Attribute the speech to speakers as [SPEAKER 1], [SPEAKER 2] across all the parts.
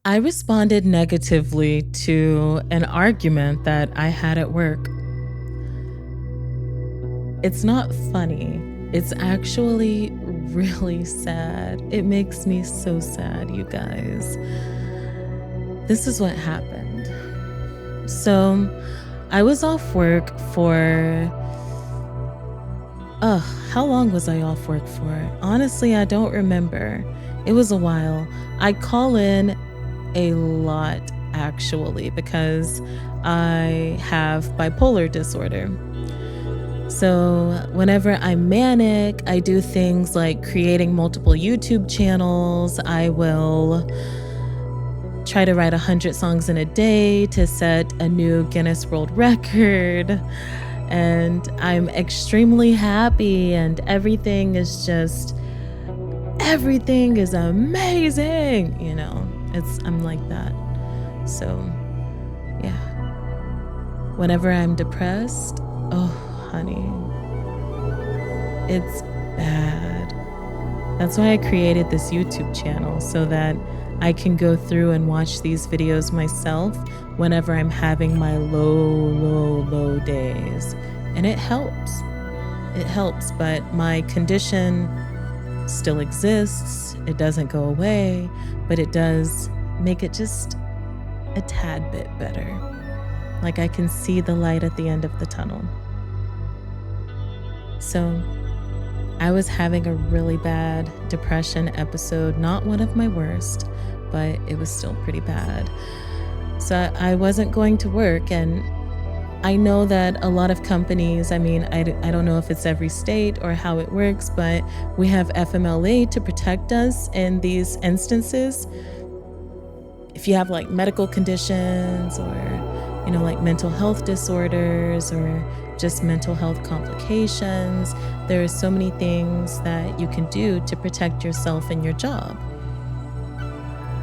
[SPEAKER 1] I responded negatively to an argument that I had at work. It's not funny. It's actually really sad. It makes me so sad, you guys. This is what happened. So, I was off work for how long was I off work for? Honestly, I don't remember. It was a while. I call in a lot actually because I have bipolar disorder. So, whenever I'm manic, I do things like creating multiple YouTube channels. I will try to write 100 songs in a day to set a new Guinness World Record. And I'm extremely happy, and everything is amazing. I'm like that. So, yeah. Whenever I'm depressed, oh, honey, it's bad. That's why I created this YouTube channel, so that I can go through and watch these videos myself whenever I'm having my low days. And it helps. It helps, but my condition still exists. It doesn't go away, but it does make it just a tad bit better. Like I can see the light at the end of the tunnel. So, I was having a really bad depression episode, not one of my worst, but it was still pretty bad. So I wasn't going to work, and I know that a lot of companies, I don't know if it's every state or how it works, but we have FMLA to protect us in these instances. If you have like medical conditions or, like mental health disorders or just mental health complications, there are so many things that you can do to protect yourself and your job.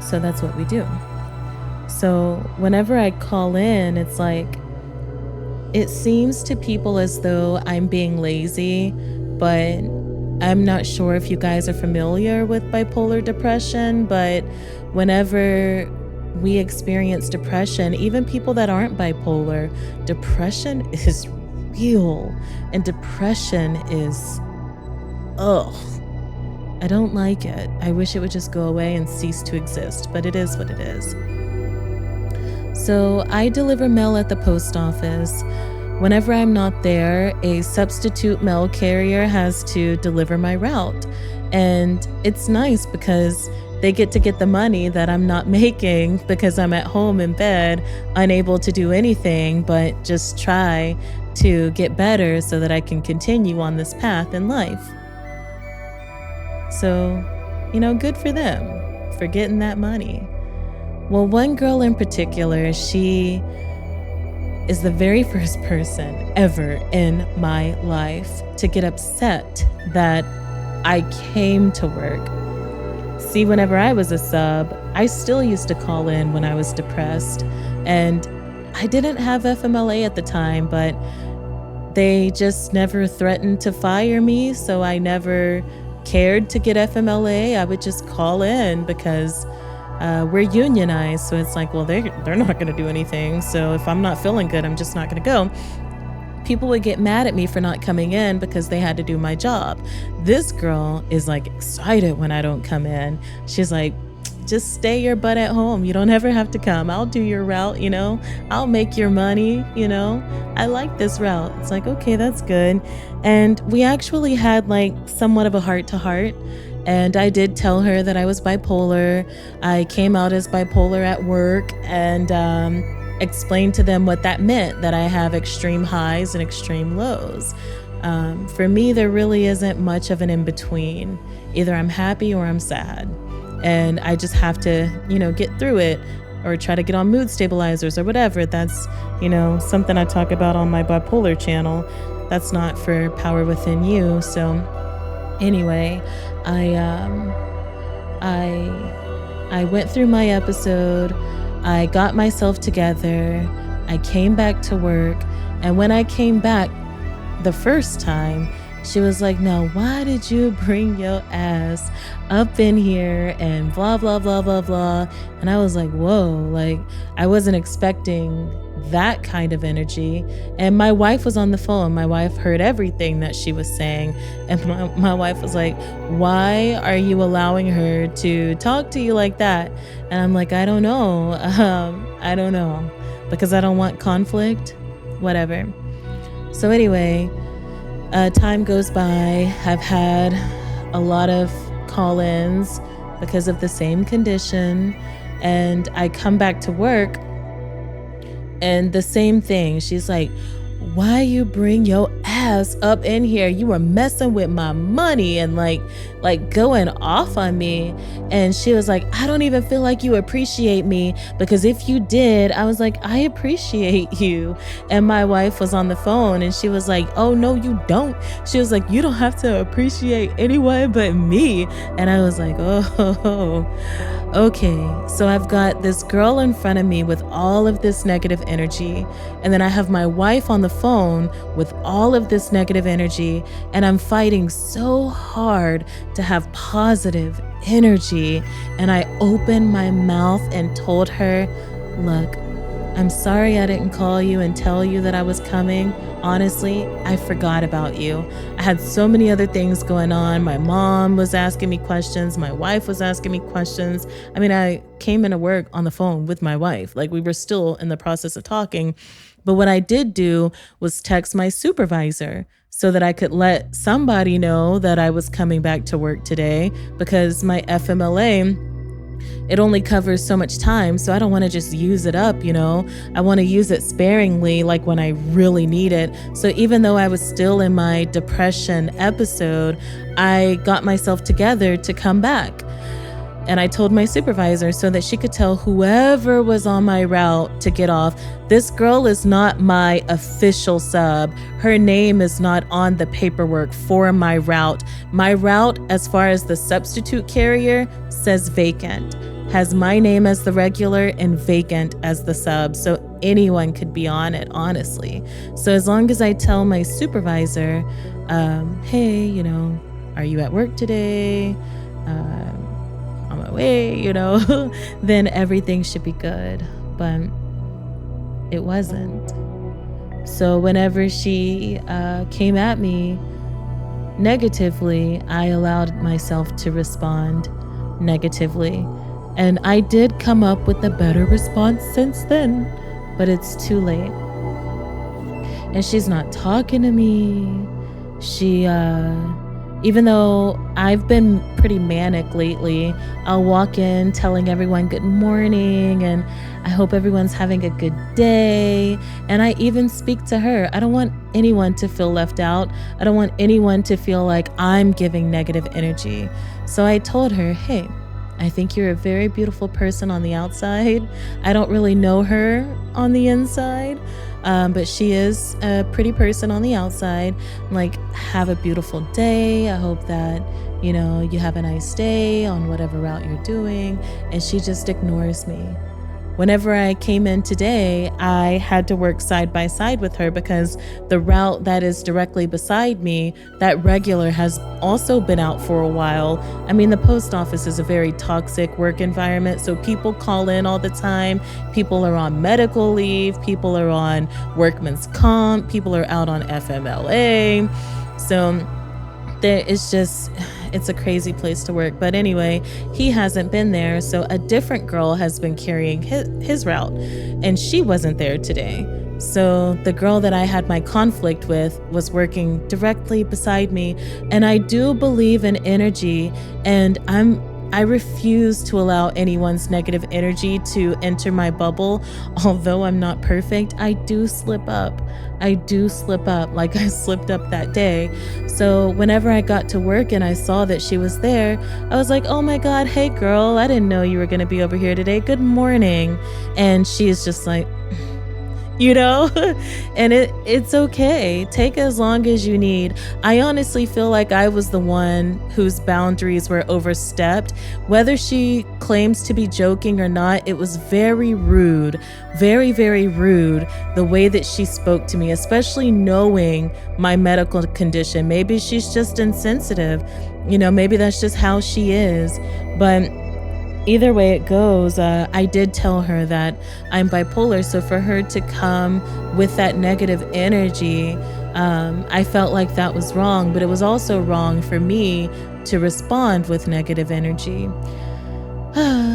[SPEAKER 1] So that's what we do. So whenever I call in, it's like, it seems to people as though I'm being lazy, but I'm not sure if you guys are familiar with bipolar depression, but whenever we experience depression, even people that aren't bipolar, depression is real, and depression is, I don't like it. I wish it would just go away and cease to exist, but it is what it is. So I deliver mail at the post office. Whenever I'm not there, a substitute mail carrier has to deliver my route. And it's nice because they get to get the money that I'm not making because I'm at home in bed, unable to do anything but just try to get better so that I can continue on this path in life. So, good for them for getting that money. Well, one girl in particular, she is the very first person ever in my life to get upset that I came to work. See, whenever I was a sub, I still used to call in when I was depressed, and I didn't have FMLA at the time, but they just never threatened to fire me, so I never cared to get FMLA. I would just call in because we're unionized, so it's like, well, they're not going to do anything. So if I'm not feeling good, I'm just not going to go. People would get mad at me for not coming in because they had to do my job. This girl is like excited when I don't come in. She's like, just stay your butt at home. You don't ever have to come. I'll do your route, I'll make your money, I like this route. It's like, okay, that's good. And we actually had like somewhat of a heart-to-heart. And I did tell her that I was bipolar. I came out as bipolar at work and explained to them what that meant, that I have extreme highs and extreme lows. For me, there really isn't much of an in-between. Either I'm happy or I'm sad. And I just have to, get through it or try to get on mood stabilizers or whatever. That's, something I talk about on my bipolar channel. That's not for Power Within You. So anyway, I went through my episode. I got myself together. I came back to work. And when I came back the first time, She was like, "Now, why did you bring your ass up in here and blah, blah, blah, blah, blah?" And I was like, whoa, like, I wasn't expecting that kind of energy. And my wife was on the phone. My wife heard everything that she was saying. And my wife was like, "Why are you allowing her to talk to you like that?" And I'm like, "I don't know. I don't know. Because I don't want conflict. Whatever." So, anyway, time goes by. I've had a lot of call ins because of the same condition. And I come back to work and the same thing. She's like, "Why you bring your ass up in here? You were messing with my money," and like going off on me. And she was like, "I don't even feel like you appreciate me, because if you did," I was like, "I appreciate you." And my wife was on the phone and she was like, "Oh no, you don't." She was like, "You don't have to appreciate anyone but me." And I was like, "Oh, okay." So I've got this girl in front of me with all of this negative energy. And then I have my wife on the phone with all of this negative energy. And I'm fighting so hard to have positive energy. And I opened my mouth and told her, "Look, I'm sorry I didn't call you and tell you that I was coming. Honestly, I forgot about you. I had so many other things going on. My mom was asking me questions. My wife was asking me questions. I mean, I came into work on the phone with my wife. Like, we were still in the process of talking. But what I did do was text my supervisor so that I could let somebody know that I was coming back to work today, because my FMLA, it only covers so much time. So I don't want to just use it up, you know. I want to use it sparingly, like when I really need it. So even though I was still in my depression episode, I got myself together to come back. And I told my supervisor so that she could tell whoever was on my route to get off. This girl is not my official sub. Her name is not on the paperwork for my route. My route, as far as the substitute carrier, says vacant. Has my name as the regular and vacant as the sub. So anyone could be on it, honestly. So as long as I tell my supervisor, "Hey, you know, are you at work today? On my way," you know, then everything should be good. But it wasn't. So whenever she came at me negatively, I allowed myself to respond negatively. And I did come up with a better response since then, but it's too late. And she's not talking to me. She, even though I've been pretty manic lately, I'll walk in telling everyone good morning and I hope everyone's having a good day. And I even speak to her. I don't want anyone to feel left out. I don't want anyone to feel like I'm giving negative energy. So I told her, "Hey, I think you're a very beautiful person on the outside. I don't really know her on the inside, but she is a pretty person on the outside. Like, have a beautiful day. I hope that, you know, you have a nice day on whatever route you're doing." And she just ignores me. Whenever I came in today, I had to work side by side with her because the route that is directly beside me, that regular, has also been out for a while. I mean, the post office is a very toxic work environment, so people call in all the time. People are on medical leave, people are on workman's comp, people are out on FMLA. So it's a crazy place to work. But anyway, he hasn't been there, so a different girl has been carrying his route, and she wasn't there today. So the girl that I had my conflict with was working directly beside me. And I do believe in energy, and I refuse to allow anyone's negative energy to enter my bubble. Although I'm not perfect, I do slip up. Like I slipped up that day. So whenever I got to work and I saw that she was there, I was like, "Oh my God, hey girl, I didn't know you were going to be over here today. Good morning." And she is just like, you know? And it's okay. Take as long as you need. I honestly feel like I was the one whose boundaries were overstepped. Whether she claims to be joking or not, it was very rude, very, very rude the way that she spoke to me, especially knowing my medical condition. Maybe she's just insensitive. Maybe that's just how she is. But either way it goes, I did tell her that I'm bipolar. So for her to come with that negative energy, I felt like that was wrong. But it was also wrong for me to respond with negative energy.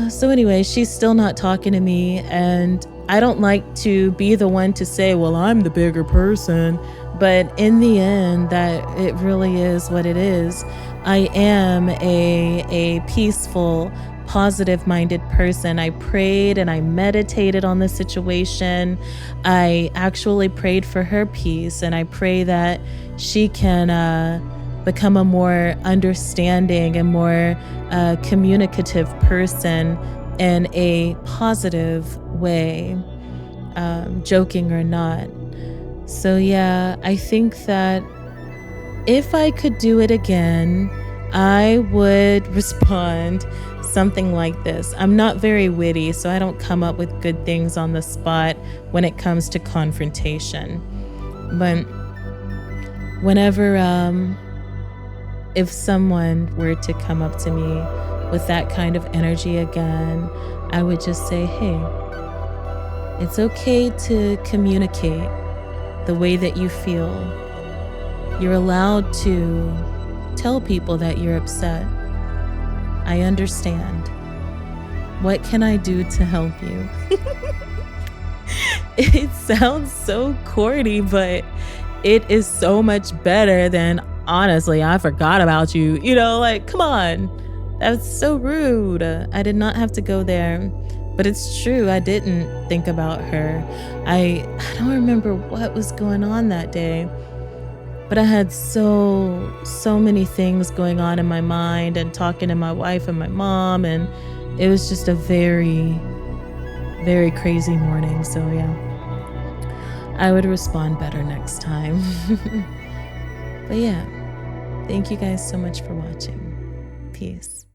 [SPEAKER 1] So anyway, she's still not talking to me, and I don't like to be the one to say, well, I'm the bigger person. But in the end, that it really is what it is. I am a peaceful, positive-minded person. I prayed and I meditated on the situation. I actually prayed for her peace, and I pray that she can become a more understanding and more communicative person in a positive way, joking or not. So, yeah, I think that if I could do it again, I would respond something like this. I'm not very witty, so I don't come up with good things on the spot when it comes to confrontation. But whenever, if someone were to come up to me with that kind of energy again, I would just say, hey, it's okay to communicate the way that you feel. You're allowed to tell people that you're upset. I understand. What can I do to help you? It sounds so corny, but it is so much better than, honestly, I forgot about you. Like, come on. That's so rude. I did not have to go there. But it's true, I didn't think about her. I don't remember what was going on that day, but I had so many things going on in my mind and talking to my wife and my mom, and it was just a very, very crazy morning. So yeah, I would respond better next time. But yeah, thank you guys so much for watching. Peace.